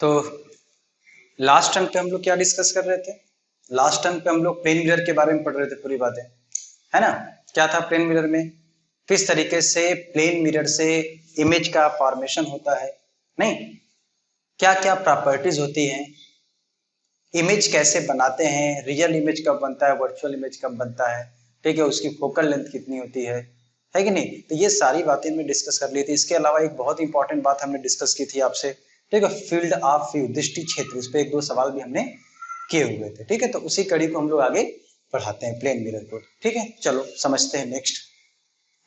तो last term पे हम लोग क्या डिस्कस कर रहे थे? लास्ट टर्म पे हम लोग प्लेन मिरर के बारे में पढ़ रहे थे पूरी बातें, है ना? क्या था प्लेन मिरर में, किस तरीके से प्लेन मिरर से इमेज का फॉर्मेशन होता है, नहीं क्या क्या प्रॉपर्टीज होती हैं, इमेज कैसे बनाते हैं, रियल इमेज कब बनता है, वर्चुअल इमेज कब बनता है, ठीक है, उसकी फोकल लेंथ कितनी होती है कि नहीं? तो ये सारी बातें हमने डिस्कस कर ली थी। इसके अलावा एक बहुत इंपॉर्टेंट बात हमने डिस्कस की थी आपसे, ठीक है, फील्ड ऑफ व्यू, दृष्टि क्षेत्र, इस पे एक दो सवाल भी हमने किए हुए थे, ठीक है। तो उसी कड़ी को हम लोग आगे पढ़ाते हैं प्लेन मिरर को, ठीक है। चलो समझते हैं नेक्स्ट।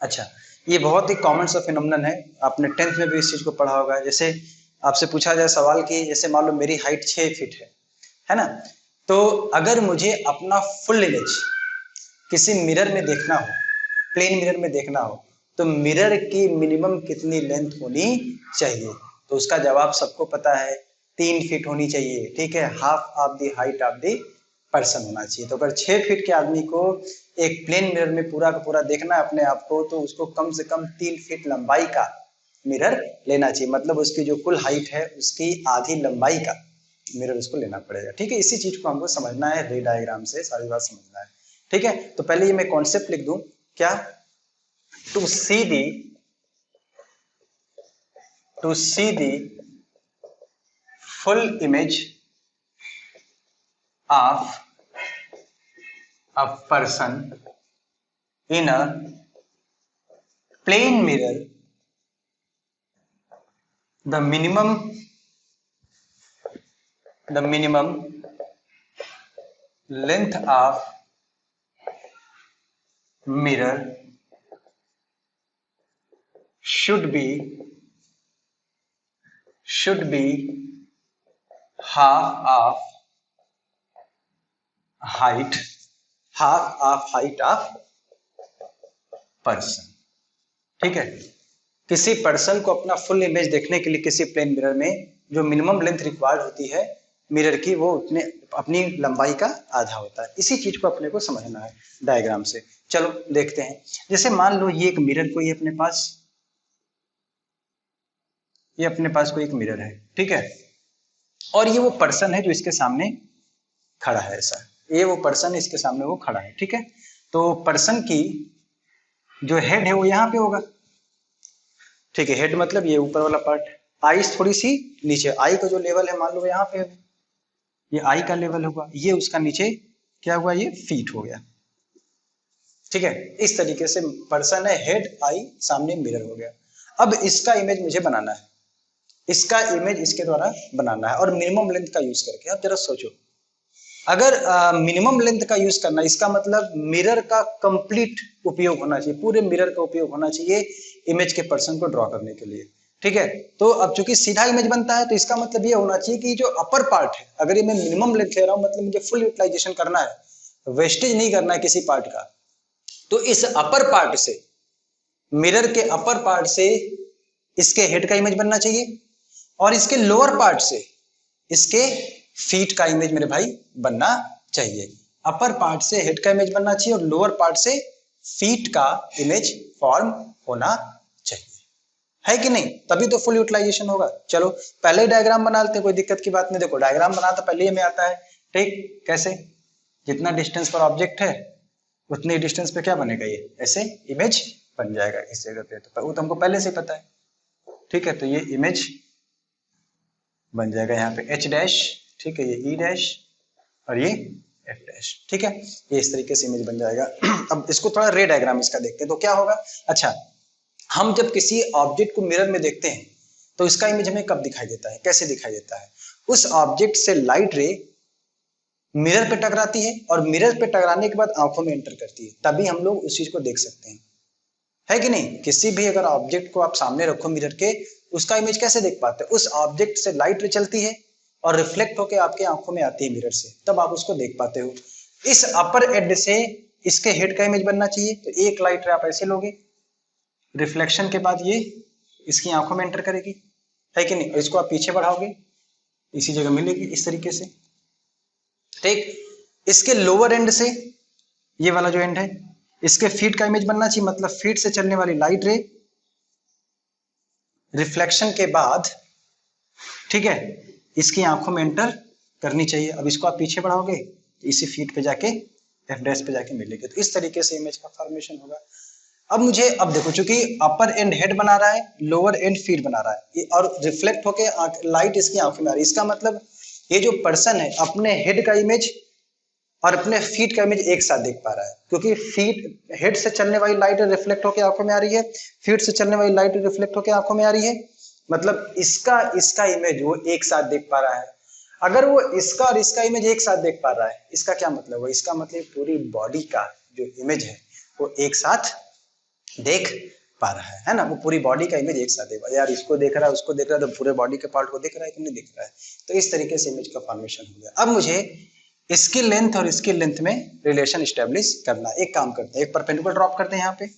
अच्छा, ये बहुत ही कॉमन सा फिनोमिनन है, आपने 10th में भी इस चीज को पढ़ा होगा। जैसे आपसे पूछा जाए सवाल कि जैसे मान लो मेरी हाइट 6 फीट है ना, तो अगर मुझे अपना फुल इमेज किसी मिरर में देखना हो, प्लेन मिरर में देखना हो, तो मिरर की मिनिमम कितनी लेंथ होनी चाहिए? तो उसका जवाब सबको पता है, 3 फीट होनी चाहिए, ठीक है। Half of the height of the person होना चाहिए। तो अगर 6 फीट के आदमी को एक प्लेन मिरर में पूरा का पूरा देखना है अपने आप को, तो उसको कम से कम 3 फीट लंबाई का मिरर लेना चाहिए। मतलब उसकी जो कुल हाइट है उसकी आधी लंबाई का मिरर उसको लेना पड़ेगा, ठीक है। इसी चीज को हमको समझना है, रे डायग्राम से सारी बात समझना है, ठीक है। तो पहले ये मैं कॉन्सेप्ट लिख दूं, क्या? To see the full image of a person in a plane mirror, the minimum length of mirror should be half of height of person, ठीक है। किसी पर्सन को अपना फुल इमेज देखने के लिए किसी प्लेन मिरर में जो मिनिमम लेंथ रिक्वायर्ड होती है मिरर की, वो उतने अपनी लंबाई का आधा होता है। इसी चीज को अपने को समझना है डायग्राम से। चलो देखते हैं। जैसे मान लो ये एक मिरर कोई अपने पास, ये अपने पास कोई एक मिरर है, ठीक है, और ये वो पर्सन है जो इसके सामने खड़ा है, ऐसा ये वो पर्सन इसके सामने वो खड़ा है, ठीक है। तो पर्सन की जो हेड है वो यहाँ पे होगा, ठीक है। हेड मतलब ये ऊपर वाला पार्ट, आईज थोड़ी सी नीचे, आई का जो लेवल है मान लो यहाँ पे ये आई का लेवल होगा, ये उसका नीचे क्या हुआ, ये फीट हो गया, ठीक है। इस तरीके से पर्सन है, हेड आई, सामने मिरर हो गया। अब इसका इमेज मुझे बनाना है, इसका इमेज इसके द्वारा बनाना है, और मिनिमम लेंथ का यूज करके। आप जरा सोचो, अगर मिनिमम लेंथ का यूज करना, इसका मतलब मिरर का कंप्लीट उपयोग होना चाहिए, पूरे मिरर का उपयोग होना चाहिए इमेज के पर्सन को ड्रॉ करने के लिए, ठीक है। तो अब चूंकि सीधा इमेज बनता है, तो इसका मतलब ये होना चाहिए कि जो अपर पार्ट है, अगर ये मैं मिनिमम लेंथ ले रहा हूं, मतलब मुझे फुल यूटिलाइजेशन करना है, वेस्टेज नहीं करना है किसी पार्ट का, तो इस अपर पार्ट से, मिरर के अपर पार्ट से इसके हेड का इमेज बनना चाहिए, और इसके लोअर पार्ट से इसके फीट का इमेज मेरे भाई बनना चाहिए। अपर पार्ट से हेड का इमेज बनना चाहिए और लोअर पार्ट से फीट का इमेज फॉर्म होना चाहिए, है कि नहीं? तभी तो फुल यूटिलाइजेशन होगा। चलो पहले ही डायग्राम बना लेते हैं, कोई दिक्कत की बात नहीं। देखो डायग्राम बना तो पहले ही हमें आता है, ठीक। कैसे? जितना डिस्टेंस पर ऑब्जेक्ट है उतनी डिस्टेंस पे क्या बनेगा, ये ऐसे इमेज बन जाएगा इस जगह पे, तो वो तो हमको पहले से पता है, ठीक है। तो ये इमेज बन जाएगा यहाँ पे एच डैश, ठीक है, ये ई डैश और ये एफ डैश, ठीक है। ये इस तरीके से इमेज बन जाएगा। अब इसको थोड़ा रे डायग्राम इसका देखते हैं, तो क्या होगा। अच्छा, हम जब किसी ऑब्जेक्ट को मिरर में देखते हैं तो इसका इमेज हमें कब दिखाई देता है, कैसे दिखाई देता है? उस ऑब्जेक्ट से लाइट रे मिरर पे टकराती है और मिरर पे टकराने के बाद आंखों में एंटर करती है, तभी हम लोग उस चीज को देख सकते हैं, है कि नहीं? किसी भी अगर ऑब्जेक्ट को आप सामने रखो मिरर के, उसका इमेज कैसे देख पाते हैं? उस ऑब्जेक्ट से लाइट रे चलती है और रिफ्लेक्ट होकर आपके आंखों में आती है मिरर से, तब आप उसको देख पाते हो। इस अपर एड से इसके हेड का इमेज बनना चाहिए, तो एक लाइट रे आप ऐसे लोगे, रिफ्लेक्शन के बाद ये इसकी आंखों में एंटर करेगी, है कि नहीं? इसको आप पीछे बढ़ाओगे, इसी जगह मिलेगी इस तरीके से, ठीक। इसके लोअर एंड से, ये वाला जो एंड है, इसके फीट का इमेज बनना चाहिए, मतलब फीट से चलने वाली लाइट रे रिफ्लेक्शन के बाद, ठीक है, इसकी आंखों में एंटर करनी चाहिए। अब इसको आप पीछे बढ़ाओगे, इसी फीट पे जाके एफ डैश पे जाके मिलेगी। तो इस तरीके से इमेज का फॉर्मेशन होगा। अब देखो, चूंकि अपर एंड हेड बना रहा है, लोअर एंड फीट बना रहा है, और रिफ्लेक्ट होके लाइट इसकी आंखों में आ रही है। इसका मतलब ये जो पर्सन है अपने हेड का इमेज और अपने फीट का इमेज एक साथ देख पा रहा है, क्योंकि फीट हेड से चलने वाली लाइट रिफ्लेक्ट होकर आंखों में आ रही है, फीट से चलने वाली लाइट रिफ्लेक्ट होकर आंखों में आ रही है। मतलब इसका इमेज वो एक साथ देख पा रहा है। अगर वो इसका और इसका इमेज एक साथ देख पा रहा है, इसका क्या मतलब है? इसका मतलब पूरी बॉडी का जो इमेज है वो एक साथ देख पा रहा है ना। वो पूरी बॉडी का इमेज एक साथ देख, यार इसको देख रहा है, उसको देख रहा है, तो पूरे बॉडी के पार्ट को देख रहा है कि नहीं देख रहा है। तो इस तरीके से इमेज का फॉर्मेशन हो गया। अब मुझे इसकी लेंथ और इसकी लेंथ में रिलेशन स्टैब्लिश करना। एक काम करते हैं, एक परपेंडिकुलर ड्रॉप करते हैं यहाँ पे,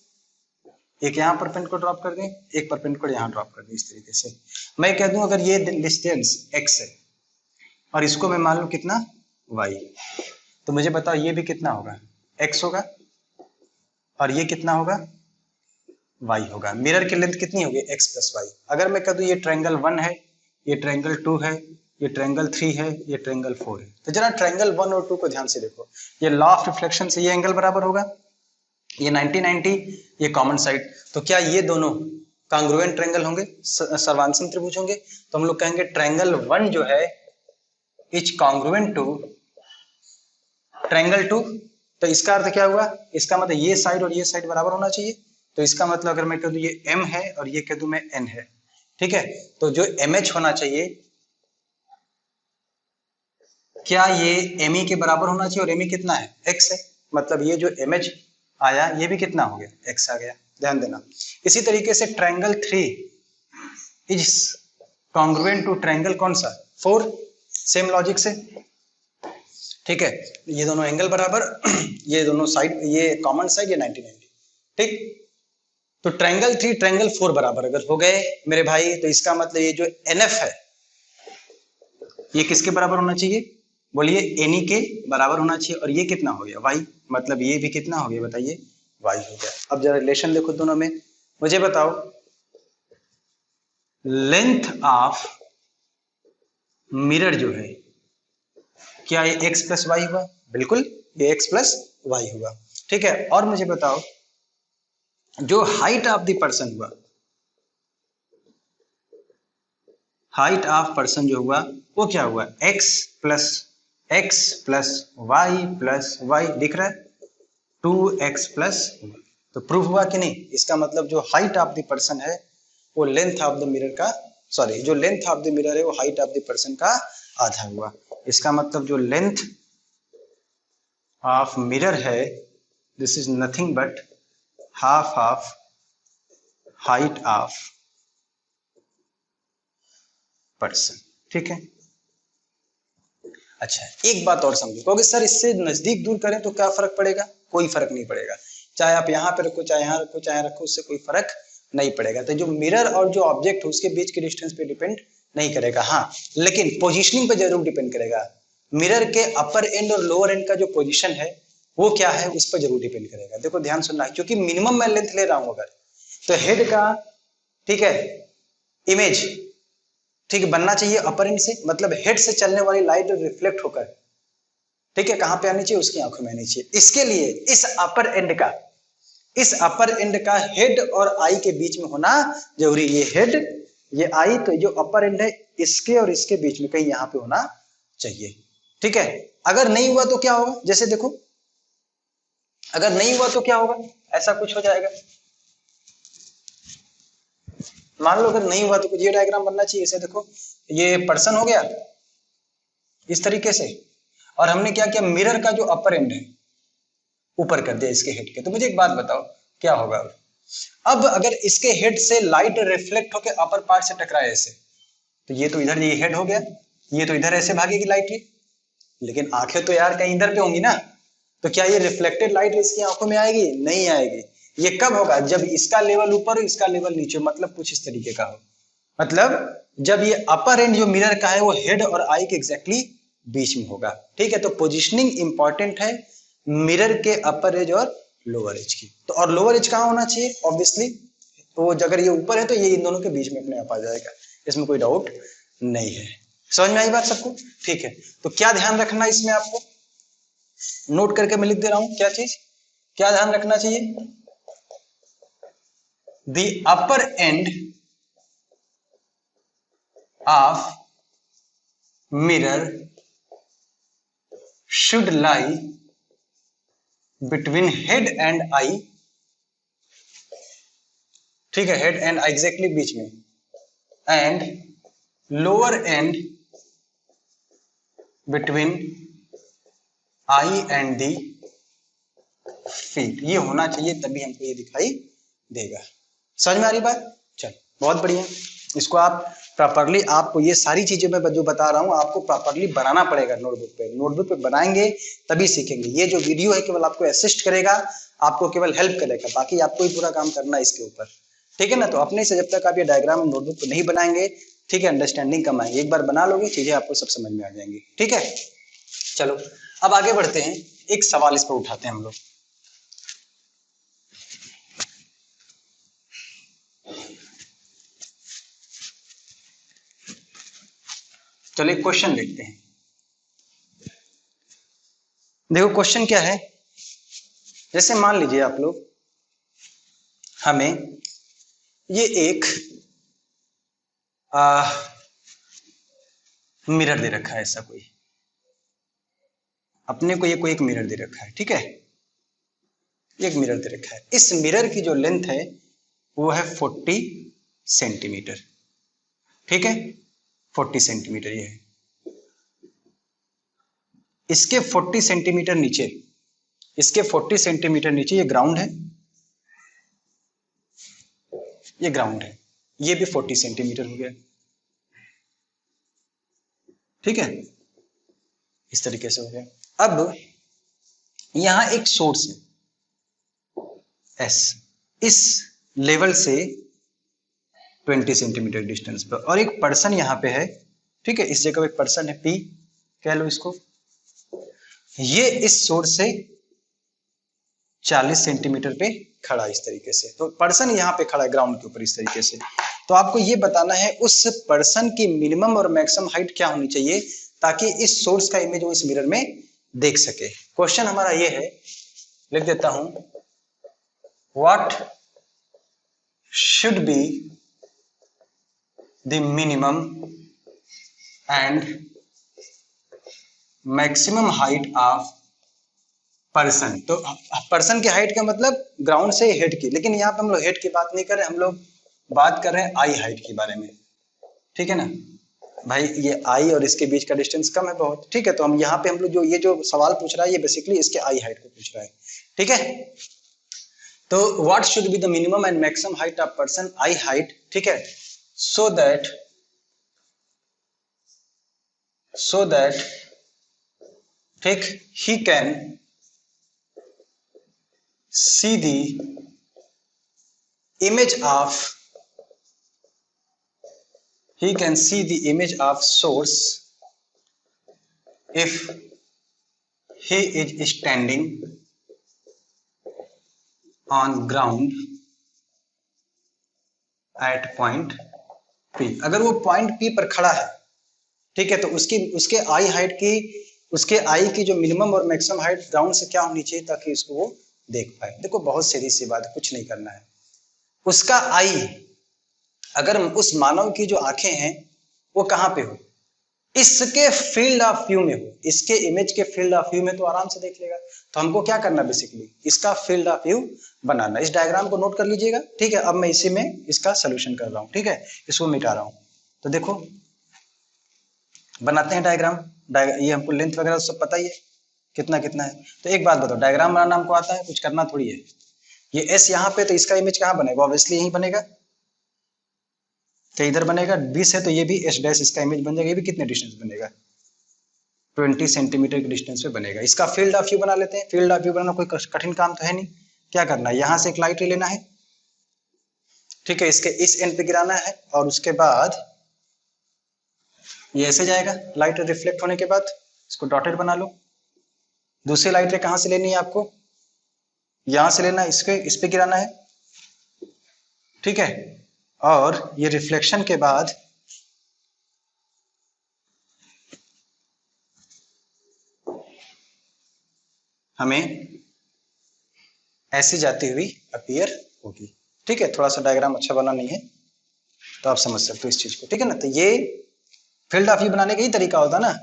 एक यहाँ परपेंडिकुलर ड्रॉप कर दें, एक परपेंडिकुलर यहाँ ड्रॉप कर दें। इस तरीके से मैं कह दूं अगर ये डिस्टेंस x है और इसको मैं मान लूं कितना y, तो मुझे बताओ ये भी कितना होगा? x होगा, और ये कितना होगा? y होगा। मिरर की लेंथ कितनी होगी? x plus y. अगर मैं कह दूं ये ट्रायंगल 1 है, ये ट्रायंगल 2 है, ये ट्रायंगल 3 है, ये ट्रायंगल 4 है, तो जरा ट्रायंगल 1 और 2 को ध्यान से देखो। ये लॉ ऑफ रिफ्लेक्शन से ये एंगल बराबर होगा, ये 90-90, ये कॉमन साइड। तो क्या ये दोनों कांग्रुएंट ट्रायंगल होंगे, सर्वांसन त्रिभुज होंगे? तो हम लोग कहेंगे ट्रायंगल 1 जो है इज कांग्रुएंट टू ट्रायंगल 2। तो इसका अर्थ क्या हुआ? इसका मतलब ये साइड और ये साइड बराबर होना चाहिए। तो इसका मतलब अगर मैं कह दूं ये m है और ये कह दूं मैं n है, ठीक है, तो जो mh होना चाहिए, क्या ये me के बराबर होना चाहिए? और me कितना है? x है। मतलब ये जो mh आया ये भी कितना हो गया? x आ गया। ध्यान देना। इसी तरीके से triangle 3 is congruent to triangle कौन सा? 4। सेम लॉजिक से, ठीक है, ये दोनों एंगल बराबर, ये दोनों साइड, ये कॉमन साइड, ये 90-90, ठीक। तो ट्रायंगल 3 ट्रायंगल 4 बराबर अगर हो गए मेरे भाई, तो इसका मतलब ये जो NF है ये किसके बराबर होना चाहिए? बोलिए NE के बराबर होना चाहिए। और ये कितना हो गया? y। मतलब ये भी कितना हो गया बताइए? y हो गया। अब जरा रिलेशन देखो दोनों में। मुझे बताओ लेंथ ऑफ मिरर जो है, क्या ये x प्लस वाई हुआ? बिल्कुल, ये x प्लस वाई हुआ, ठीक है। और मुझे बताओ जो हाइट ऑफ द पर्सन हुआ, हाइट ऑफ पर्सन जो हुआ वो क्या हुआ? x प्लस वाई दिख रहा है, 2x प्लस। तो प्रूफ हुआ कि नहीं? इसका मतलब जो हाइट ऑफ द पर्सन है वो लेंथ ऑफ द मिरर का, सॉरी, जो लेंथ ऑफ द मिरर है वो हाइट ऑफ द पर्सन का आधा हुआ। इसका मतलब जो लेंथ ऑफ मिरर है this is nothing but half of height of person, ठीक है। अच्छा, एक बात और समझो, क्योंकि सर इससे नजदीक दूर करें तो क्या फर्क पड़ेगा? कोई फर्क नहीं पड़ेगा। चाहे आप यहाँ पे रखो, चाहे यहाँ रखो, चाहे रखो, उससे कोई फर्क नहीं पड़ेगा। तो जो मिरर और जो ऑब्जेक्ट है उसके बीच के डिस्टेंस पे डिपेंड नहीं करेगा। हाँ, लेकिन पोजीशनिंग पे जरूर डिपेंड करेगा। मिरर के अपर एंड और लोअर एंड का जो पोजीशन है वो क्या है, उस पर जरूर डिपेंड करेगा। देखो ध्यान सुनना है, क्योंकि मिनिमम मैं लेंथ ले रहा हूं अगर, तो हेड का, ठीक है, इमेज, ठीक है, बनना चाहिए अपर एंड से। मतलब हेड से चलने वाली लाइट रिफ्लेक्ट होकर, ठीक है, कहां पे आनी चाहिए? उसकी आंखों में आनी चाहिए। इसके लिए इस अपर एंड का हेड और आई के बीच में होना जरूरी। ये हेड, ये आई, तो जो अपर एंड है इसके और इसके बीच में कहीं यहां पे होना चाहिए, ठीक है। अगर नहीं हुआ तो क्या होगा? जैसे देखो, अगर नहीं हुआ तो क्या होगा? ऐसा कुछ हो जाएगा। मान लो अगर नहीं हुआ तो कुछ ये डायग्राम बनना चाहिए। इसे देखो, ये पर्सन हो गया इस तरीके से, और हमने क्या किया? मिरर का जो अपर एंड है ऊपर कर दिया इसके हेड के। तो मुझे एक बात बताओ क्या होगा? अब अगर इसके हेड से लाइट रिफ्लेक्ट होकर अपर पार्ट से टकराए ऐसे, तो ये तो इधर, ये हेड हो गया, ये तो इधर ऐसे भागेगी लाइट ये, लेकिन आंखें तो यार कहीं इधर पे होंगी ना। तो क्या ये रिफ्लेक्टेड लाइट इसकी आंखों में आएगी? नहीं आएगी। ये कब होगा? जब इसका लेवल ऊपर हो, इसका लेवल नीचे, मतलब कुछ इस तरीके का हो। मतलब जब ये अपर एंड जो मिरर का है वो हेड और आई के एग्जैक्टली बीच में होगा, ठीक है। तो पोजीशनिंग इंपॉर्टेंट है मिरर के अपर एज और लोअर एज की। तो और लोअर एज कहाँ होना चाहिए? ऑब्वियसली तो अगर ये ऊपर है तो ये इन दोनों के बीच में अपने आप आ जाएगा, इसमें कोई डाउट नहीं है। समझ में आई बात सबको? ठीक है, तो क्या ध्यान रखना इसमें आपको, नोट करके मैं लिख दे रहा हूं क्या चीज, क्या ध्यान रखना चाहिए, the upper end of mirror should lie between head and I, ठीक है, हेड एंड आई एग्जैक्टली बीच में, and lower and between I and the feet, ये होना चाहिए तभी हमको ये दिखाई देगा। समझ में आ रही बात? चल बहुत बढ़िया, इसको आप प्रॉपरली, आपको ये सारी चीजें मैं जो बता रहा हूं आपको प्रॉपरली बनाना पड़ेगा नोटबुक पे, नोटबुक पे बनाएंगे तभी सीखेंगे। ये जो वीडियो है केवल आपको असिस्ट करेगा, आपको केवल हेल्प करेगा, बाकी आपको ही पूरा काम करना है इसके ऊपर, ठीक है ना। तो अपने से जब तक आप ये डायग्राम नोटबुक पे नहीं बनाएंगे, ठीक है, अंडरस्टैंडिंग कम आएगी, एक बार बना लोगे चीजें आपको सब समझ में आ जाएंगी, ठीक है। चलो अब आगे बढ़ते हैं, एक सवाल इस पर उठाते हैं हम लोग। चलो एक क्वेश्चन देखते हैं। देखो क्वेश्चन क्या है, जैसे मान लीजिए आप लोग, हमें ये एक मिरर दे रखा है, ऐसा कोई अपने को ये कोई एक मिरर दे रखा है, ठीक है, एक मिरर दे रखा है। इस मिरर की जो लेंथ है वो है 40 सेंटीमीटर, ठीक है, 40 सेंटीमीटर ये है। इसके 40 सेंटीमीटर नीचे, इसके 40 सेंटीमीटर नीचे ये ग्राउंड है, ये ग्राउंड है, ये भी 40 सेंटीमीटर हो गया, ठीक है, इस तरीके से हो गया। अब यहां एक सोर्स है एस, इस लेवल से 20 सेंटीमीटर डिस्टेंस पर, और एक पर्सन यहां पे है, ठीक है, इस जगह एक पर्सन है पी कह लो इसको, ये इस सोर्स से 40 सेंटीमीटर पे खड़ा इस तरीके से। तो पर्सन यहाँ पे खड़ा है ग्राउंड के ऊपर इस तरीके से। तो आपको ये बताना है उस पर्सन की मिनिमम और मैक्सिमम हाइट क्या होनी चाहिए ताकि इस सोर्स का इमेज वो इस मिरर में देख सके। क्वेश्चन हमारा ये है, लिख देता हूं, what should be the minimum and maximum height of person. तो पर्सन की हाइट का मतलब ग्राउंड से हेड की, लेकिन यहाँ पे हम लोग हेड की बात नहीं कर रहे, हम लोग बात कर रहे हैं आई हाइट के बारे में, ठीक है ना भाई, ये आई और इसके बीच का डिस्टेंस कम है बहुत, ठीक है। तो हम यहाँ पे हम लोग जो ये जो सवाल पूछ रहा है ये बेसिकली इसके आई हाइट को पूछ रहा है, ठीक है। तो what should be the minimum and maximum height of person, I height, ठीक है, सो दैट ठीक he can see the image of, he can see the image of source if he is standing on ground at point P। अगर वो point P पर खड़ा है, ठीक है, तो उसके आई हाइट की, उसके आई की जो मिनिमम और मैक्सिमम हाइट ग्राउंड से क्या होनी चाहिए ताकि उसको वो देख पाए। देखो बहुत सीधी सी बात है, कुछ नहीं करना है, उसका आई अगर उस मानव की जो आंखें हैं वो कहां पे हो, इसके फील्ड ऑफ व्यू में हो, इसके इमेज के फील्ड ऑफ व्यू में, तो आराम से देख लेगा। तो हमको क्या करना बेसिकली, इसका फील्ड ऑफ व्यू बनाना। इस डायग्राम को नोट कर लीजिएगा, ठीक है। अब मैं इसी में इसका सोल्यूशन कर रहा हूं, ठीक है, इसको मिटा रहा हूं। तो देखो बनाते हैं डायग्राम, ये हमको लेंथ वगैरह सब पता ही है कितना कितना है। तो एक बात बताओ, डायग्राम बनाना हमको आता है, कुछ करना थोड़ी है। ये एस यहाँ पे, तो इसका इमेज कहाँ बनेगा, ऑब्वियसली यहीं बनेगा, तो इधर बनेगा। 20 है तो ये भी एस डैश इसका इमेज बन जाएगा, ये भी कितने डिस्टेंस बनेगा, 20 सेंटीमीटर के डिस्टेंस पे बनेगा। इसका फील्ड ऑफ व्यू बना लेते हैं। फील्ड ऑफ व्यू बनाना कोई कठिन काम तो है नहीं, क्या करना है, यहाँ से एक लाइट लेना है, ठीक है, इसके इस एंड पे गिराना है, और उसके बाद ये ऐसे जाएगा, लाइट रिफ्लेक्ट होने के बाद इसको डॉटेड बना लो। दूसरी लाइट रे कहां से लेनी है आपको, यहां से लेना है, इस पे गिराना है, ठीक है, और ये रिफ्लेक्शन के बाद हमें ऐसे जाती हुई अपीयर होगी। ठीक है, थोड़ा सा डायग्राम अच्छा बना नहीं है तो आप समझ सकते हो इस चीज को। ठीक है ना, तो ये फील्ड ऑफ व्यू बनाने का ही तरीका होता है ना।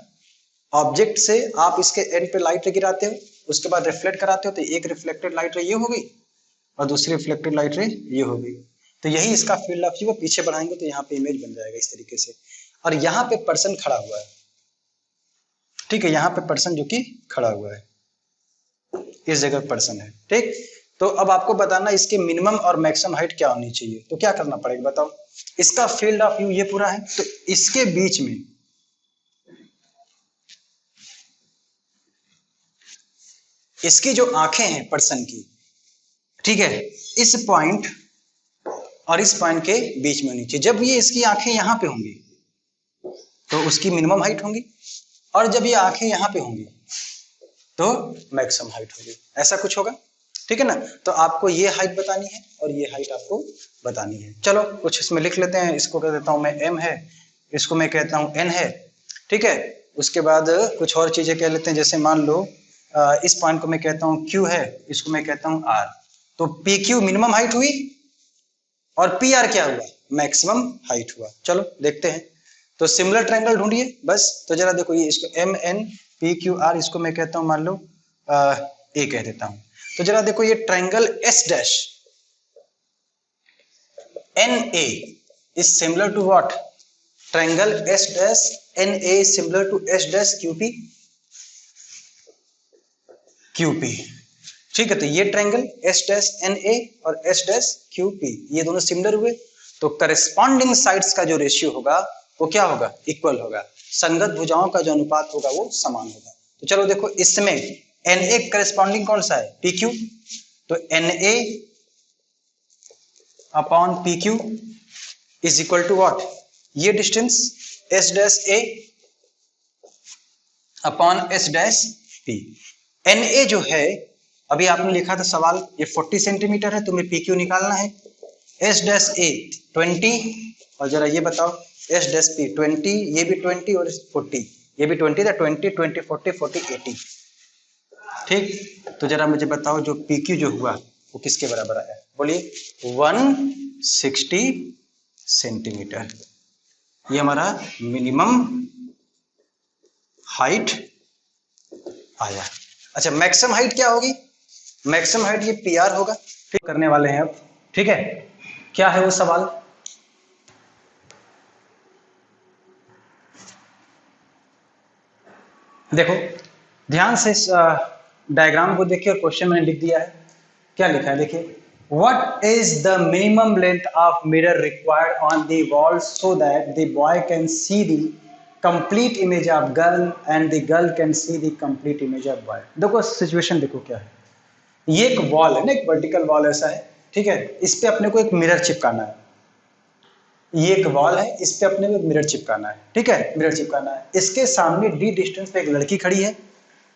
ऑब्जेक्ट से आप इसके एंड पे लाइट गिराते हो, उसके बाद रिफ्लेक्ट कराते हो, तो एक रिफ्लेक्टेड लाइट रे ये होगी और दूसरी रिफ्लेक्टेड लाइट रे ये होगी। तो यही इसका फील्ड ऑफ व्यू। पीछे बढ़ाएंगे तो यहाँ पे इमेज बन जाएगा इस तरीके से। और यहाँ पे पर्सन खड़ा हुआ है। ठीक है, यहाँ पे पर्सन जो कि खड़ा हुआ है, इस जगह पर्सन है। ठीक, तो अब आपको बताना इसके मिनिमम और मैक्सिमम हाइट क्या होनी चाहिए। तो क्या करना पड़ेगा बताओ। इसका फील्ड ऑफ व्यू ये पूरा है, तो इसके बीच में इसकी जो आंखें हैं पर्सन की, ठीक है, इस पॉइंट और इस पॉइंट के बीच में होनी चाहिए। जब ये इसकी आंखें यहां पे होंगी तो उसकी मिनिमम हाइट होगी, और जब ये आंखें यहां पे होंगी तो मैक्सिमम हाइट होगी। ऐसा कुछ होगा। ठीक है ना, तो आपको ये हाइट बतानी है और ये हाइट आपको बतानी है। चलो कुछ इसमें लिख लेते हैं। इसको कह देता हूं मैं m है, इसको मैं कहता हूं n है। ठीक है, उसके बाद कुछ और चीजें कह लेते हैं, जैसे मान लो इस पॉइंट को मैं कहता हूं q है, इसको मैं कहता हूं r। तो pq मिनिमम हाइट हुई और pr क्या हुआ, मैक्सिमम हाइट हुआ। चलो देखते हैं। तो सिमिलर ट्रायंगल ढूंढिए बस। तो जरा देखो, ये इसको MNPQR, इसको मैं कहता हूं मान लो A कह देता हूं। तो जरा देखो, ये triangle S dash NA is similar to what, triangle S dash NA similar to S dash QP। ठीक है, तो ये ट्रायंगल S डैश NA और S डैश QP ये दोनों सिमिलर हुए, तो करस्पॉन्डिंग साइड्स का जो रेशियो होगा वो क्या होगा, इक्वल होगा। संगत भुजाओं का जो अनुपात होगा वो समान होगा। तो चलो देखो, इसमें NA करस्पॉन्डिंग कौन सा है, PQ। तो NA upon PQ is equal to what, ये distance S dash A upon S dash P। NA जो है, अभी आपने लिखा था सवाल, ये 40 सेंटीमीटर है, तुम्हें PQ निकालना है। S डैश A 20, और जरा ये बताओ S डैश P 20, ये भी 20 और 40, ये भी 20 था। 20 20 40 40 80। ठीक, तो जरा मुझे बताओ जो PQ जो हुआ वो किसके बराबर आया, बोलिए। 160 सेंटीमीटर। ये हमारा मिनिमम हाइट आया। अच्छा, मैक्सिमम हाइट क्या होगी, मैक्सिमम हाइट ये PR होगा। ठीक, करने वाले हैं अब। ठीक है, क्या है वो सवाल, देखो ध्यान से डायग्राम को देखिए और क्वेश्चन मैंने लिख दिया है। क्या लिखा है देखिए, what is the minimum length of mirror required on the wall so that the boy can see the complete image of girl and the girl can see the complete image of boy. देखो situation देखो क्या है, ये एक wall है ना, एक vertical wall ऐसा है। ठीक है, इस पे अपने को एक मिरर चिपकाना है। ये एक वॉल है, इस पे अपने को एक मिरर चिपकाना है। ठीक है, मिरर चिपकाना है। इसके सामने D डिस्टेंस पे एक लड़की खड़ी है,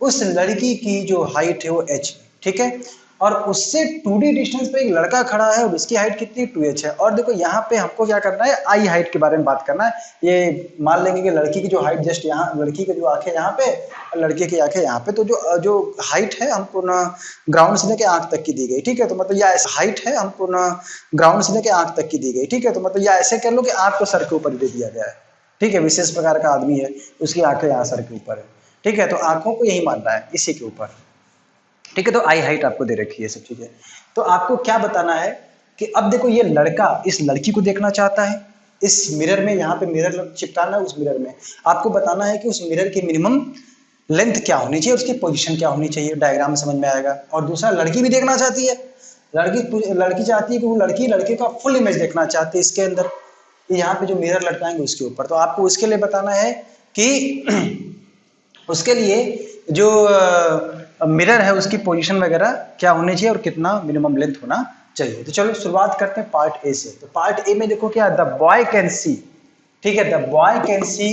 उस लड़की की जो हाइट है वो h। ठीक है, और उससे 2D डिस्टेंस पे एक लड़का खड़ा है और उसकी हाइट कितनी 2h है। और देखो यहाँ पे हमको क्या करना है, आई हाइट के बारे में बात करना है। ये मान लेंगे कि लड़की की जो हाइट जस्ट यहाँ, लड़की की जो आंखें यहाँ पे और लड़के की आंखें यहाँ पे, तो जो हाइट है हमको ना ग्राउंड से लेके आंख तक की दी गई। ठीक है, तो मतलब यह हाइट है हमको ना ग्राउंड से लेके आंख तक की दी गई। ठीक है, तो मतलब यह ऐसे कह लो कि आंख को सर के ऊपर दे दिया गया है। ठीक है, विशेष प्रकार का आदमी है, उसकी आंखें यहाँ सर के ऊपर है। ठीक है, तो आंखों को यही मानना है, इसी के ऊपर। ठीक है, तो आई हाइट आपको दे रखी है सब चीजें। तो आपको क्या बताना है कि अब देखो, ये लड़का इस लड़की को देखना चाहता है इस मिरर में, यहाँ पे मिरर चिपकाना है। उस मिरर में आपको बताना है कि उस मिरर की मिनिमम लेंथ क्या होनी चाहिए, उसकी पोजीशन क्या होनी चाहिए। डायग्राम में समझ में आएगा। और दूसरा, लड़की भी देखना चाहती है। लड़की चाहती है कि वो लड़के का फुल इमेज देखना चाहती है इसके अंदर, यहाँ पे जो मिरर लटकाएंगे उसके ऊपर। तो आपको उसके लिए बताना है कि उसके लिए जो मिरर है उसकी पोजीशन वगैरह क्या होनी चाहिए और कितना मिनिमम लेंथ होना चाहिए। तो चलो शुरुआत करते हैं पार्ट ए से। तो पार्ट ए में देखो क्या, द बॉय कैन सी। ठीक है, the boy can see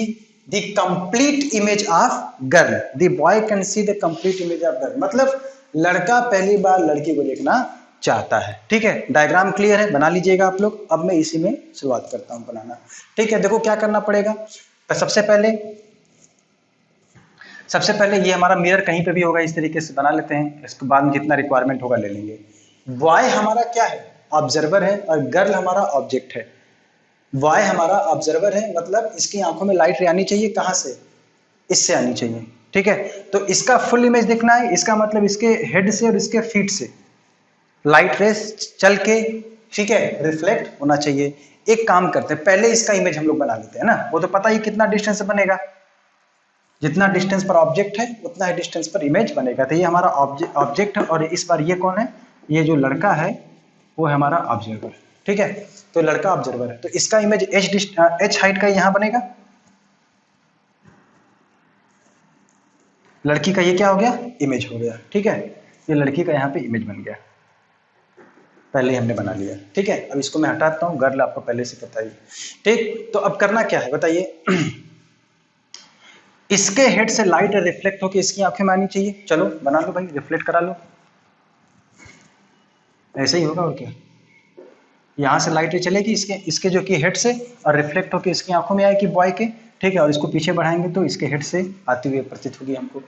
the complete image of girl. The boy can see the complete image of girl, मतलब लड़का पहली बार लड़की को देखना चाहता है। ठीक है, डायग्राम क्लियर है, बना लीजिएगा आप लोग। अब मैं इसी में शुरुआत करता हूं बनाना। ठीक है, देखो क्या करना पड़ेगा। सबसे पहले सबसे पहले ये हमारा मिरर कहीं पे भी होगा, इस तरीके से बना लेते हैं, इसके बाद में जितना रिक्वायरमेंट होगा ले लेंगे। बॉय हमारा क्या है, ऑब्जर्वर है, और गर्ल हमारा ऑब्जेक्ट है। बॉय हमारा ऑब्जर्वर है, मतलब इसकी आंखों में लाइट रे आनी चाहिए, कहां से, इससे आनी चाहिए, ठीक है। तो इसका फुल इमेज देखना है, इसका मतलब इसके हेड से और इसके फीट से लाइट रेस चल के, ठीक है, रिफ्लेक्ट होना चाहिए। एक काम करते हैं, पहले इसका इमेज हम लोग बना लेते हैं ना, वो तो पता ही कितना डिस्टेंस बनेगा, जितना डिस्टेंस पर ऑब्जेक्ट है उतना ही डिस्टेंस पर इमेज बनेगा। तो ये हमारा ऑब्जेक्ट है, और इस बार ये कौन है, ये जो लड़का है वो है हमारा ऑब्जर्वर, ठीक है। तो लड़का ऑब्जर्वर है, तो इसका इमेज एच हाइट का यहां बनेगा, लड़की का ये क्या हो गया, इमेज हो गया, ठीक है। ये लड़की का यहाँ पे इमेज बन गया, पहले ही हमने बना लिया, ठीक है। अब इसको मैं हटाता हूँ, गर्ल आपको पहले से पता ही, ठीक। तो अब करना क्या है बताइए, इसके हेड से लाइट रिफ्लेक्ट होकर इसकी आंखें में आनी चाहिए। चलो बना लो भाई, रिफ्लेक्ट करा लो, ऐसे ही होगा और क्या। यहाँ से लाइट चलेगी इसके जो कि हेड से, और रिफ्लेक्ट होकर इसकी आंखों में आएगी बॉय के, ठीक है। और इसको पीछे बढ़ाएंगे तो इसके हेड से आती हुई प्रतीत होगी हमको।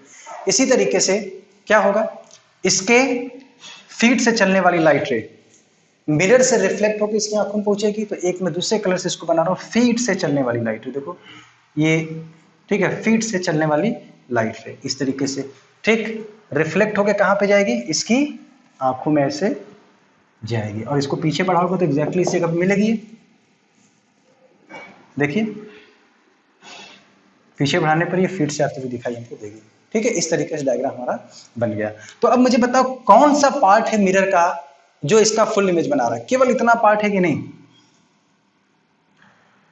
इसी तरीके से क्या होगा, इसके फीट से चलने वाली लाइट रे मिरर से रिफ्लेक्ट होकर इसकी आंखों में पहुंचेगी। तो एक मैं दूसरे कलर से इसको बना रहा हूँ, फीट से चलने वाली लाइट रे, देखो ये, ठीक है, फीट से चलने वाली लाइट रे इस तरीके से, ठीक, रिफ्लेक्ट होकर कहाँ पे जाएगी, इसकी आंखों में ऐसे जाएगी, और इसको पीछे बढ़ाओगे तो एग्जैक्टली इसी जगह मिलेगी, देखिए पीछे बढ़ाने पर ये फीट से आते हुए दिखाई हमको देगी, ठीक है। इस तरीके से डायग्राम हमारा बन गया। तो अब मुझे बताओ कौन सा पार्ट है मिरर का जो इसका फुल इमेज बना रहा है, केवल इतना पार्ट है कि नहीं,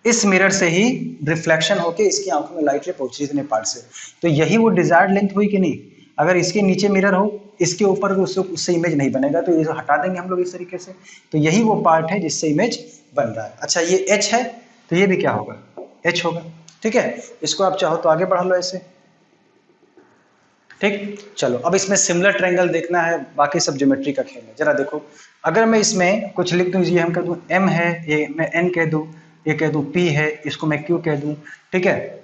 इस मिरर से ही रिफ्लेक्शन होके इसकी आंखों में लाइट रे पहुंची इतने पार्ट से। तो यही वो डिजायर्ड लेंथ हुई कि नहीं। अगर इसके नीचे मिरर हो, इसके ऊपर उससे इमेज नहीं बनेगा, तो ये हटा देंगे हम लोग इस तरीके से। तो यही वो पार्ट है जिससे इमेज बन रहा है। अच्छा ये एच है, तो ये भी क्या होगा, एच होगा, ठीक है। इसको आप चाहो तो आगे बढ़ा लो ऐसे, ठीक। चलो अब इसमें सिमिलर ट्रायंगल देखना है, बाकी सब ज्योमेट्री का खेल है। जरा देखो, अगर मैं इसमें कुछ लिख दूं, ये हम कह दूं m है, ये मैं n कह दूं, ये कह दूं p है, इसको मैं q कह दूं, ठीक है,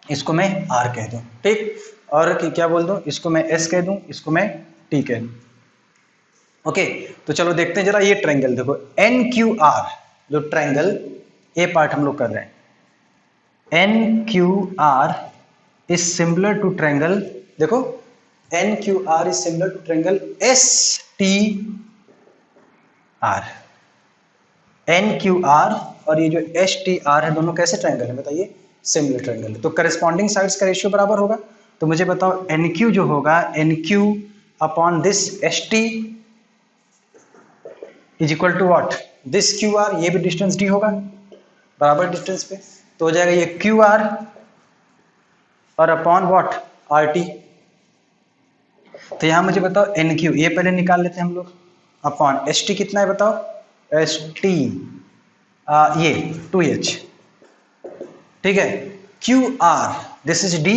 इसको मैं r कह दूं, ठीक। और क्या बोल दूं, इसको मैं s कह दूं, इसको मैं t कह दूं, ओके। तो चलो देखते हैं जरा ये ट्रायंगल, देखो NQR जो ट्रायंगल ए पार्ट हम लोग कर रहे हैं, NQR is similar to triangle, देखो NQR is similar to triangle STR। NQR और ये जो STR है दोनों कैसे ट्रायंगल है बताइए, सिमिलर ट्रायंगल है। तो करस्पॉन्डिंग साइड्स का रेशियो बराबर होगा। तो मुझे बताओ NQ जो होगा, NQ upon this ST is equal to what, this QR, ये भी डिस्टेंस D होगा बराबर डिस्टेंस पे, तो हो जाएगा ये QR और अपॉन व्हाट RT। तो यहां मुझे बताओ NQ, ये पहले निकाल लेते हैं हम लोग, अपॉन ST कितना है बताओ, ST ये 2H, ठीक है। QR this is D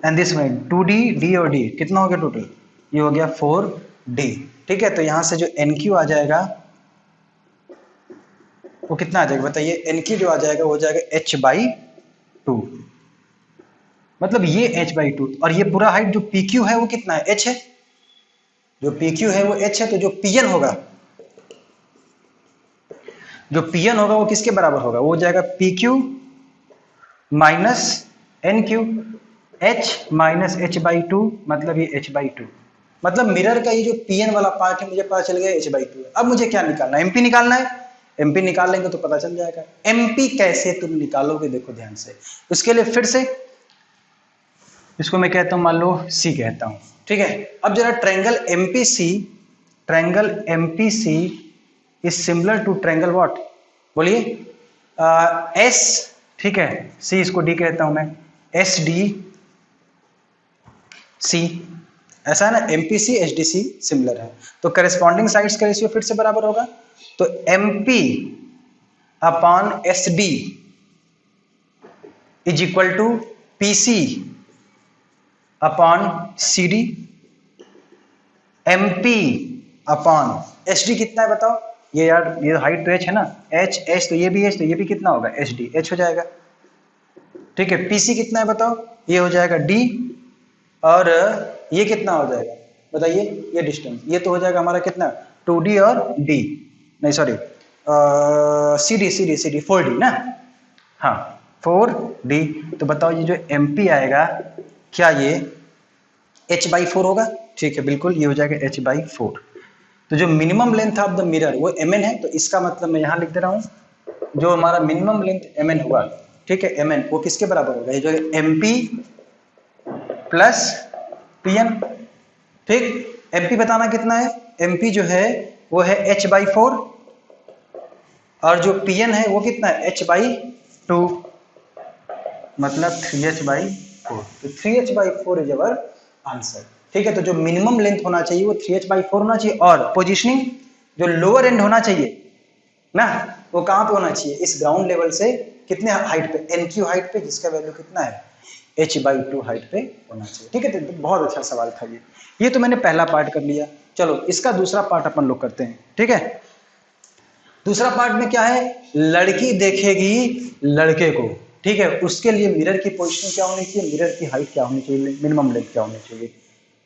and this में 2D, D और D कितना हो गया टोटल, ये हो गया 4D, ठीक है। तो यहां से जो NQ आ जाएगा वो कितना आ जाएगा बताइए, NQ जो आ जाएगा वो हो जाएगा h/2, मतलब ये h/2, और ये पूरा हाइट जो PQ है वो कितना है, h है, जो PQ है वो h है। तो जो PN होगा, जो PN होगा वो किसके बराबर होगा, वो हो जाएगा PQ minus NQ, h minus h/2, मतलब ये h/2, मतलब मिरर का ये जो PN वाला पार्ट है मुझे पता चल गया h/2 है। अब मुझे क्या निकालना है, MP निकालना है। MP निकाल लेंगे तो पता चल जाएगा। MP कैसे तुम निकालोगे, देखो ध्यान से, उसके लिए फिर से इसको मैं कहता हूं, मान लो C कहता हूं, ठीक है। अब जरा triangle MPC, triangle MPC is similar to triangle what, बोलिए S, ठीक है, C इसको D कहता हूं मैं, SDC, ऐसा है ना, MPC SDC सिमिलर है। तो करस्पॉन्डिंग साइड्स का रेशियो फिर से बराबर होगा। तो MP upon SD is equal to PC upon CD, MP upon SD कितना है बताओ, ये यार ये हाइट तो H है ना, H तो ये भी H, तो ये भी कितना होगा SD, H हो जाएगा, ठीक है। PC कितना है बताओ, ये हो जाएगा D और ये कितना हो जाएगा बताइए, ये डिस्टेंस, ये तो हो जाएगा हमारा कितना 2D और D, नहीं सॉरी सी डी 4D ना, हाँ 4D। तो बताओ ये जो MP आएगा क्या ये h/4 होगा? ठीक है बिल्कुल, ये हो जाएगा h/4। तो जो minimum length of the mirror वो mn है, तो इसका मतलब मैं यहाँ लिख दे रहा हूँ जो हमारा मिनिमम लेंथ mn हुआ, ठीक है mn वो किसके बराबर होगा, ये जो MP प्लस PN, ठीक। MP बताना कितना है, MP जो है वो है h/4 और जो PN है वो कितना है h/2, मतलब 3h/4। तो 3h/4 इज अवर आंसर, ठीक है। तो जो मिनिमम लेंथ होना चाहिए वो 3h/4 होना चाहिए, और पोजीशनिंग जो लोअर एंड होना चाहिए ना, वो कहाँ पे होना चाहिए, इस ग्राउंड लेवल से कितने हाइट पे, NQ हाइट पे, जिसका वैल्यू कितना है h/2 हाइट पे होना चाहिए, ठीक है। तो बहुत अच्छा सवाल था ये तो मैंने पहला पार्ट कर लिया। चलो इसका दूसरा पार्ट अपन लोग करते हैं, ठीक है। दूसरा पार्ट में क्या है, लड़की देखेगी लड़के को, ठीक है, उसके लिए मिरर की पोजीशन क्या होनी चाहिए, मिरर की हाइट क्या होनी चाहिए, मिनिमम लेंथ क्या होनी चाहिए,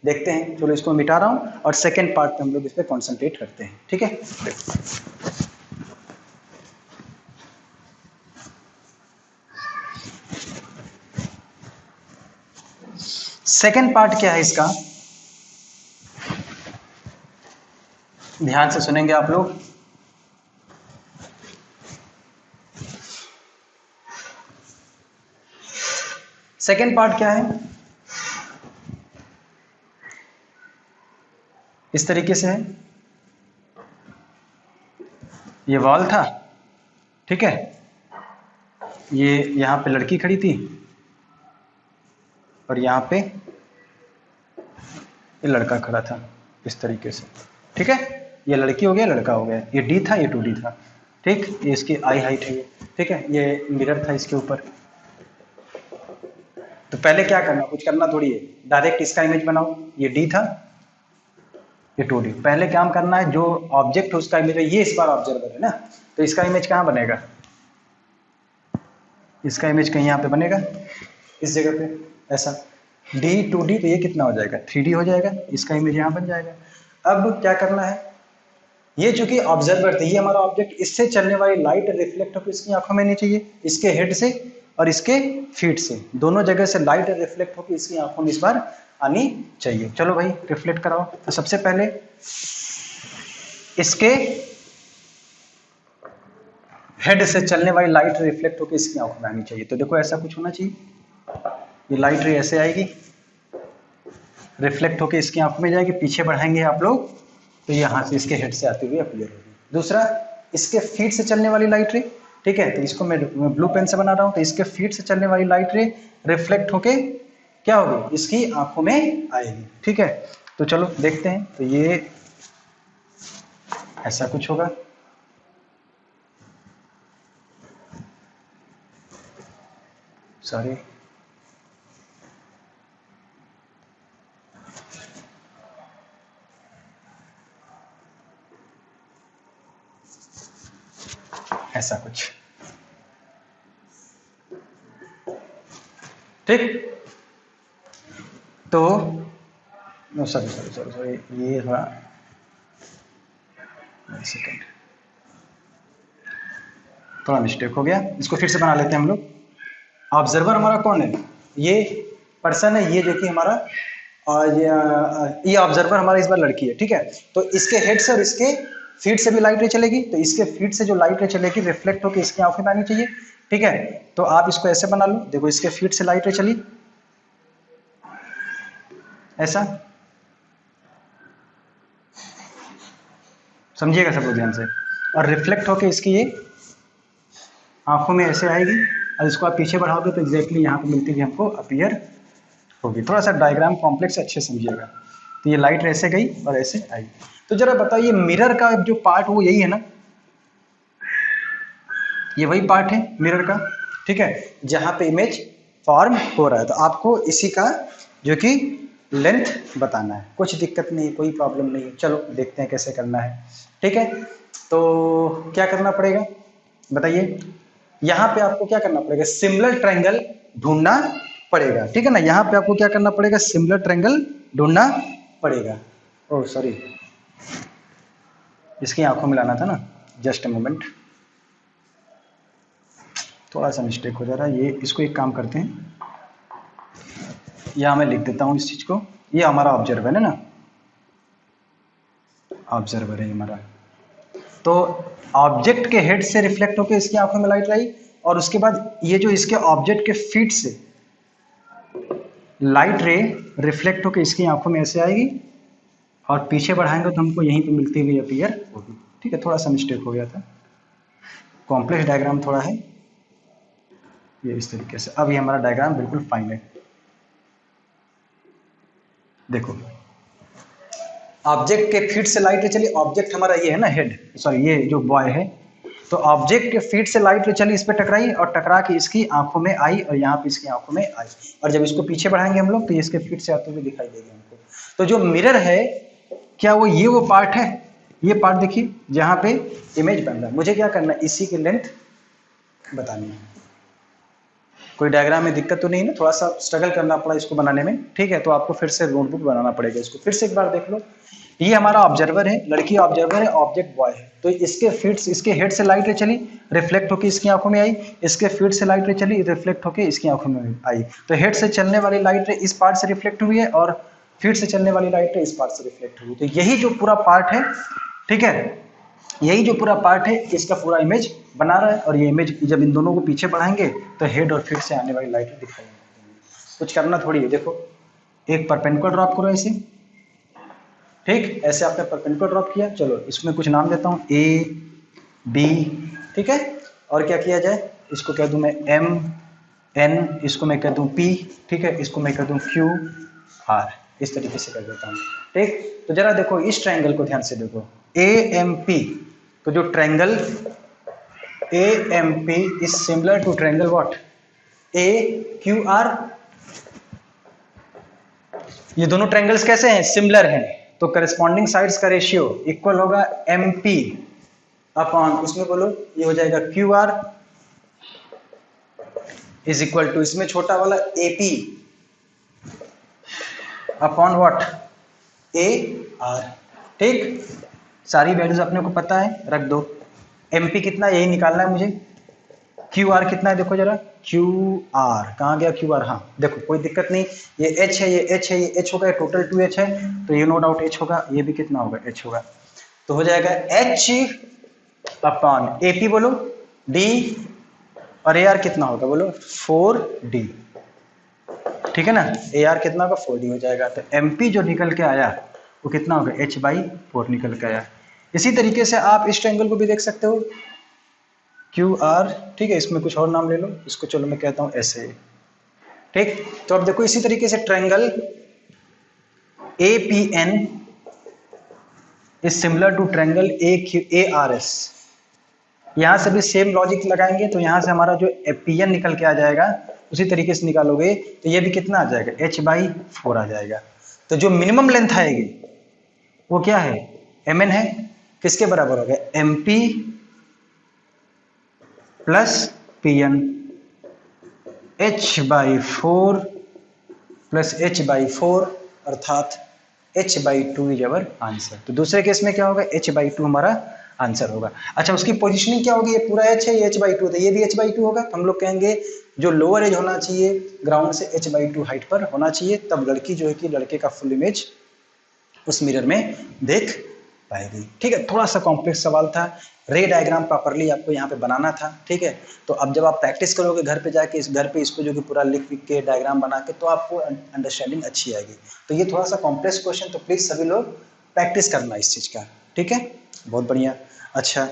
देखते हैं। चलो इसको मिटा रहा हूं और सेकंड पार्ट में हम लोग इस पे कंसंट्रेट करते हैं, ठीक है। सेकंड पार्ट क्या है इसका, ध्यान से सुनेंगे आप लोग। सेकंड पार्ट क्या है, इस तरीके से है, ये वॉल था, ठीक है, ये यहां पे लड़की खड़ी थी और यहाँ पे ये लड़का खड़ा था इस तरीके से, ठीक है। ये लड़की हो गया, लड़का हो गया, ये D था, ये 2D था, ठीक। ये इसकी आई हाइट है ये, ठीक है, ये मिरर था इसके ऊपर। तो पहले क्या करना, कुछ करना थोड़ी है, डायरेक्ट इसका इमेज बनाओ, ये D था, ये 2D। पहले काम करना है, जो ऑब्जेक्ट है उसका इमेज है, ये इस बार ऑब्जर्वर है ना, तो इसका इमेज कहाँ बनेगा, इसका इमेज कहीं यहाँ पे बनेगा इस जगह पे, ऐसा D 2D, तो ये कितना हो जाएगा 3D हो जाएगा, इसका इमेज यहाँ बन जाएगा। अब क्या करना है, ये चूंकि ऑब्जर्वर थे, ये हमारा ऑब्जेक्ट, इससे चलने वाली लाइट रिफ्लेक्ट होकर इसकी आंखों में नहीं चाहिए, इसके हेड से और इसके फीट से, दोनों जगह से लाइट रिफ्लेक्ट होकर इसकी आंखों में इस बार आनी चाहिए। चलो भाई रिफ्लेक्ट कराओ। तो सबसे पहले इसके हेड से चलने वाली लाइट रिफ्लेक्ट होकर इसकी आंखों में आनी चाहिए। तो देखो ऐसा कुछ होना चाहिए, ये लाइट रे ऐसे आएगी, रिफ्लेक्ट होकर इसकी आंखों में जाएगी, पीछे बढ़ाएंगे आप लोग तो यहाँ से इसके हेड से आते हुए अपीयर होगी। दूसरा, इसके फीट से चलने वाली लाइट रे, ठीक है, तो इसको मैं ब्लू पेन से बना रहा हूँ, तो इसके फीट से चलने वाली लाइट रे रिफ्लेक्ट होके क्या होगी, इसकी आंखों में आएगी, ठीक है। तो चलो देखते हैं, तो ये ऐसा कुछ होगा, सॉरी ऐसा कुछ, ठीक। तो सॉरी ये थोड़ा सेकेंड, थोड़ा मिस्टेक हो गया, इसको फिर से बना लेते हैं हम लोग। ऑब्जर्वर हमारा कौन है, ये पर्सन है, ये जो कि हमारा ये ऑब्जर्वर हमारा इस बार लड़की है, ठीक है। तो इसके हेड से और इसके फीट से भी लाइट रे चलेगी, तो इसके फीट से जो लाइट रे चलेगी रिफ्लेक्ट होकर इसकी आंखों में आनी चाहिए, ठीक है। तो आप इसको ऐसे बना लो, देखो इसके फीट से लाइट रे चली ऐसा, समझिएगा सब लोग ध्यान से, और रिफ्लेक्ट होकर इसकी ये आंखों में ऐसे आएगी, और इसको आप पीछे बढ़ाओगे तो एग्जैक्टली यहाँ पे मिलती हुई हमको अपीयर होगी। थोड़ा सा डायग्राम कॉम्प्लेक्स अच्छे समझिएगा। तो ये लाइट ऐसे गई और ऐसे आई। तो जरा बताइए मिरर का जो पार्ट वो यही है ना, ये वही पार्ट है मिरर का, ठीक है, जहाँ पे इमेज फॉर्म हो रहा है। तो आपको इसी का जो कि लेंथ बताना है, कुछ दिक्कत नहीं, कोई प्रॉब्लम नहीं है। चलो देखते हैं कैसे करना है, ठीक है। तो क्या करना पड़ेगा बताइए, यहाँ पे आपको क्या करना पड़ेगा, सिमिलर ट्रायंगल ढूंढना पड़ेगा, ठीक है ना। यहाँ पे आपको क्या करना पड़ेगा, सिमिलर ट्रायंगल ढूंढना पड़ेगा। ओह सॉरी, इसकी आंखों में लाना था ना, जस्ट अ मोमेंट, थोड़ा सा मिस्टेक हो जा रहा है। ये इसको एक काम करते हैं, यहाँ मैं लिख देता हूँ इस चीज को। ये हमारा ऑब्जर्वर है ना, ऑब्जर्वर है हमारा। तो ऑब्जेक्ट के हेड से रिफ्लेक्ट होकर इसकी आंखों में लाइट आई, और उसके बाद ये जो इसके ऑब्जेक्ट के फीट से लाइट रे रिफ्लेक्ट होकर इसकी आंखों में ऐसे आएगी, और पीछे बढ़ाएंगे तो हमको यहीं पे मिलती हुई अपीयर होगी, ठीक है। थोड़ा सा मिस्टेक हो गया था, कॉम्प्लेक्स डायग्राम थोड़ा है ये इस तरीके से। अब ये हमारा डायग्राम बिल्कुल फाइन है। देखो ऑब्जेक्ट के फीट से लाइट रे चली, ऑब्जेक्ट हमारा ये है ना हेड, सॉरी ये जो बॉय है, तो ऑब्जेक्ट के फीट से लाइट रे चली, इस पे टकराई और टकरा के इसकी आंखों में आई, और यहाँ पे इसकी आंखों में आई, और जब इसको पीछे बढ़ाएंगे हम लोग तो ये इसके फीट से आते हुए दिखाई देगी हमको। तो जो मिरर है, क्या वो ये वो पार्ट है, ये पार्ट देखिए जहाँ पे इमेज बन रहा है। मुझे क्या करना है, इसी की लेंथ बतानी है। कोई डायग्राम में दिक्कत तो नहीं ना, थोड़ा सा स्ट्रगल करना पड़ा इसको बनाने में, ठीक है। तो आपको फिर से नोटबुक बनाना पड़ेगा, इसको फिर से एक बार देख लो। ये हमारा ऑब्जर्वर है, लड़की ऑब्जर्वर है, ऑब्जेक्ट बॉय है। तो इसके फीट, इसके हेड से लाइट रे चली, रिफ्लेक्ट होकर इसकी आंखों में आई, इसके फीट से लाइट रे चली, रिफ्लेक्ट होकर इसकी आंखों में आई। तो हेड से चलने वाली लाइट रे इस पार्ट से रिफ्लेक्ट हुई है, और फीट से चलने वाली लाइट रे इस पार्ट से रिफ्लेक्ट हुई। तो यही जो पूरा पार्ट है, ठीक है, यही जो पूरा पार्ट है इसका पूरा इमेज बना रहा है। और ये इमेज जब इन दोनों को पीछे बढ़ाएंगे तो हेड और फीट से आने वाली लाइट दिखाई देंगी। कुछ करना थोड़ी है, देखो एक परपेंडिकुलर ड्रॉप करो ऐसे, ठीक, ऐसे आपने परपेंडिकुलर ड्रॉप किया। चलो इसमें कुछ नाम देता हूँ, ए बी, ठीक है। और क्या किया जाए, इसको कह दूं मैं एम एन, इसको मैं कह दूं पी, ठीक है, इसको मैं कह दूं क्यू आर, इस तरीके से कर देता हूँ, ठीक। तो जरा देखो इस ट्रायंगल को ध्यान से देखो, ए एम पी। तो जो triangle A M P is similar to triangle what, A Q R. ये दोनों ट्रायंगल्स कैसे हैं, सिमिलर हैं। तो करस्पॉन्डिंग साइड्स का रेशियो इक्वल होगा एम पी अपॉन, उसमें बोलो ये हो जाएगा Q R is equal to, इसमें छोटा वाला A P upon what, A R, ठीक। सारी वैल्यूज अपने को पता है, रख दो। एम पी कितना, यही निकालना है मुझे। क्यू आर कितना है, देखो जरा, क्यू आर कहाँ गया, क्यू आर, हाँ देखो कोई दिक्कत नहीं, ये एच है, ये एच है, ये एच होगा, टोटल 2h है, तो ये नो डाउट एच होगा, ये भी कितना होगा, एच होगा। तो हो जाएगा एच अपॉन ए पी बोलो डी, और ए आर कितना होगा बोलो 4d, ठीक है ना। ए आर कितना होगा 4d हो जाएगा। तो एम पी जो निकल के आया वो कितना होगा, h/4 निकल के आया। इसी तरीके से आप इस ट्रायंगल को भी देख सकते हो, क्यू आर, ठीक है, इसमें कुछ और नाम ले लो, इसको चलो मैं कहता हूं ऐसे, ठीक। तो अब देखो इसी तरीके से triangle A P N is similar to triangle A R S. यहां से भी सेम लॉजिक लगाएंगे, तो यहां से हमारा जो पी एन निकल के आ जाएगा उसी तरीके से निकालोगे तो ये भी कितना आ जाएगा, h/4 आ जाएगा। तो जो मिनिमम लेंथ आएगी वो क्या है, mn है, किसके बराबर हो गया, mp plus pn, h/4 plus h/4 अर्थात h/2 इज अवर आंसर। तो दूसरे केस में क्या होगा, h/2 हमारा आंसर होगा। अच्छा उसकी पोजीशनिंग क्या होगी, ये पूरा h है, ये h/2, तो ये भी h/2 होगा। तो हम लोग कहेंगे जो लोअर एज होना चाहिए ग्राउंड से h/2 हाइट पर होना चाहिए, तब लड़की जो है कि लड़के का फुल इमेज उस मिरर में देख पाएगी, ठीक है। थोड़ा सा कॉम्प्लेक्स सवाल था, रे डायग्राम प्रॉपर्ली आपको यहाँ पे बनाना था, ठीक है। तो अब जब आप प्रैक्टिस करोगे घर पे जाके, इस घर पे इसको जो कि पूरा लिख के डायग्राम बना के, तो आपको अंडरस्टैंडिंग अच्छी आएगी। तो ये थोड़ा सा कॉम्प्लेक्स क्वेश्चन, तो प्लीज सभी लोग प्रैक्टिस करना इस चीज का, ठीक है, बहुत बढ़िया। अच्छा